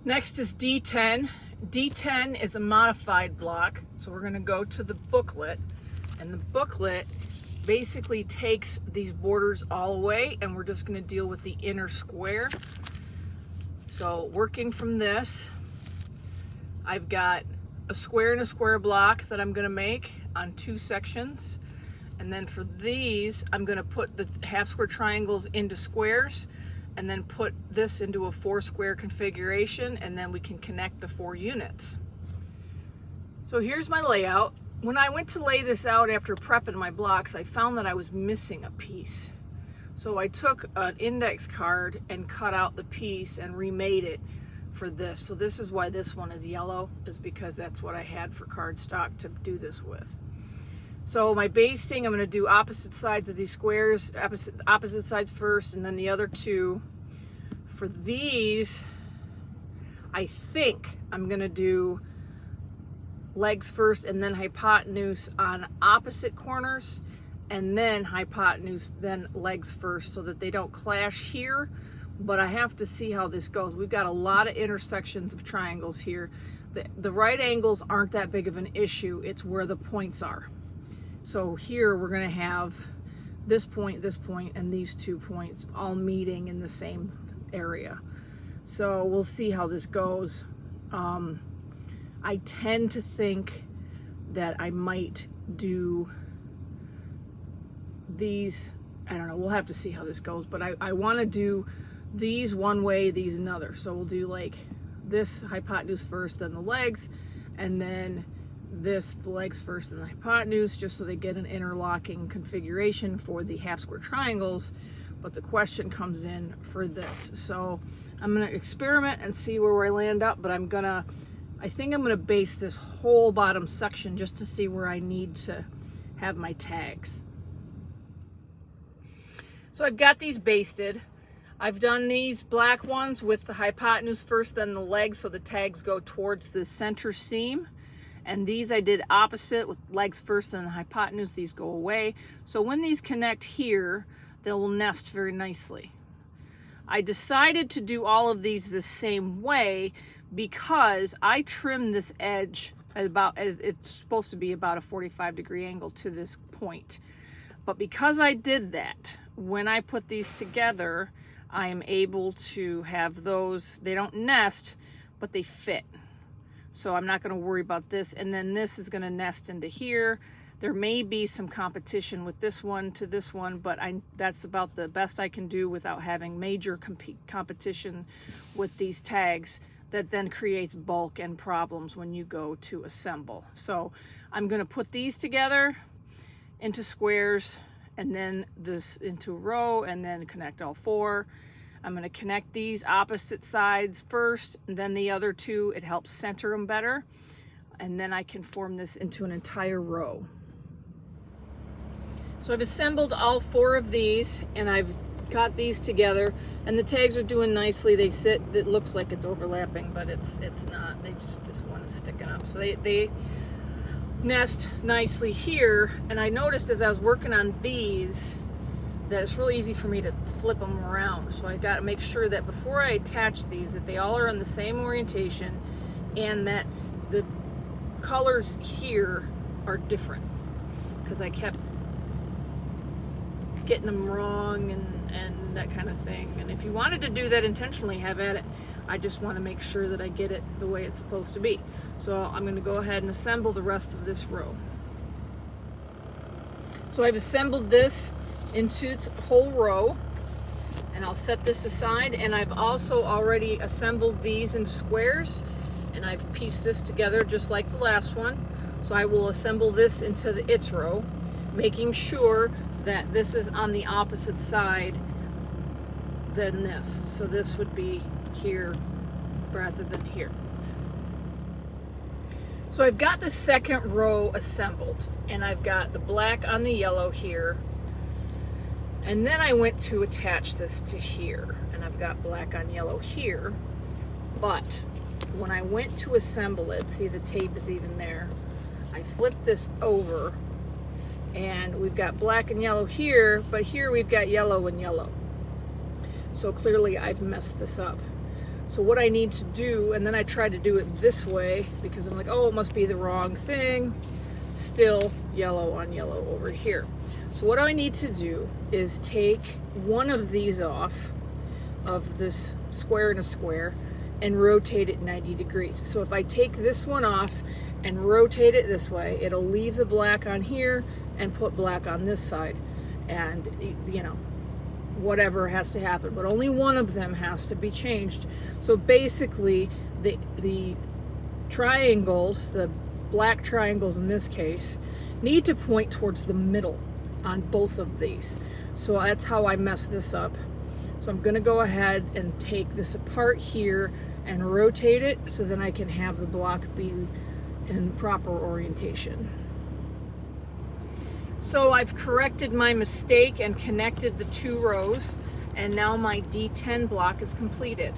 Next is D10. D10 is a modified block, so we're going to go to the booklet, and the booklet basically takes these borders all away, and we're just going to deal with the inner square. So working from this, I've got a square and a square block that I'm going to make on 2 sections, and then for these I'm going to put the half square triangles into squares and then put this into a 4 square configuration, and then we can connect the 4 units. So here's my layout. When I went to lay this out after prepping my blocks, I found that I was missing a piece. So I took an index card and cut out the piece and remade it for this. So this is why this one is yellow, is because that's what I had for cardstock to do this with. So my basting, I'm going to do opposite sides of these squares, opposite sides first, and then the other 2. For these, I think I'm going to do legs first and then hypotenuse on opposite corners, and then hypotenuse, then legs first, so that they don't clash here. But I have to see how this goes. We've got a lot of intersections of triangles here. The right angles aren't that big of an issue. It's where the points are. So here we're going to have this point, and these 2 points all meeting in the same area. So we'll see how this goes. I tend to think that I might do these, I don't know, we'll have to see how this goes, but I want to do these one way, these another. So we'll do like this hypotenuse first, then the legs, and then this, the legs first and the hypotenuse, just so they get an interlocking configuration for the half square triangles. But the question comes in for this. So I'm going to experiment and see where I land up, but I think I'm going to base this whole bottom section just to see where I need to have my tags. So I've got these basted. I've done these black ones with the hypotenuse first, then the legs, so the tags go towards the center seam. And these I did opposite, with legs first and the hypotenuse. These go away. So when these connect here, they will nest very nicely. I decided to do all of these the same way because I trimmed this edge at it's supposed to be about a 45-degree angle to this point. But because I did that, when I put these together, I am able to have those, they don't nest, but they fit. So I'm not going to worry about this. And then this is going to nest into here. There may be some competition with this one to this one, but that's about the best I can do without having major competition with these tags that then creates bulk and problems when you go to assemble. So I'm going to put these together into squares, and then this into a row, and then connect all 4. I'm going to connect these opposite sides first, and then the other 2. It helps center them better. And then I can form this into an entire row. So I've assembled all 4 of these, and I've got these together, and the tags are doing nicely. They sit, it looks like it's overlapping, but it's not. This one is sticking up. So they nest nicely here. And I noticed as I was working on these that it's really easy for me to flip them around. So I got to make sure that before I attach these, that they all are in the same orientation, and that the colors here are different, because I kept getting them wrong and that kind of thing. And if you wanted to do that intentionally, have at it. I just want to make sure that I get it the way it's supposed to be. So I'm going to go ahead and assemble the rest of this row. So I've assembled this into its whole row, and I'll set this aside. And I've also already assembled these in squares, and I've pieced this together just like the last one. So I will assemble this into its row, making sure that this is on the opposite side than this. So this would be here rather than here. So I've got the second row assembled, and I've got the black on the yellow here. And then I went to attach this to here, and I've got black on yellow here. But when I went to assemble it, see the tape is even there, I flipped this over, and we've got black and yellow here, but here we've got yellow and yellow. So clearly I've messed this up. So what I need to do, and then I tried to do it this way because I'm like, oh, it must be the wrong thing. Still yellow on yellow over here. So what I need to do is take one of these off of this square and a square and rotate it 90 degrees. So if I take this one off and rotate it this way, it'll leave the black on here and put black on this side. And, you know, whatever has to happen, but only one of them has to be changed. So basically the triangles, the black triangles in this case, need to point towards the middle on both of these. So that's how I mess this up. So I'm gonna go ahead and take this apart here and rotate it so then I can have the block be in proper orientation. So I've corrected my mistake and connected the two rows, and now my D10 block is completed.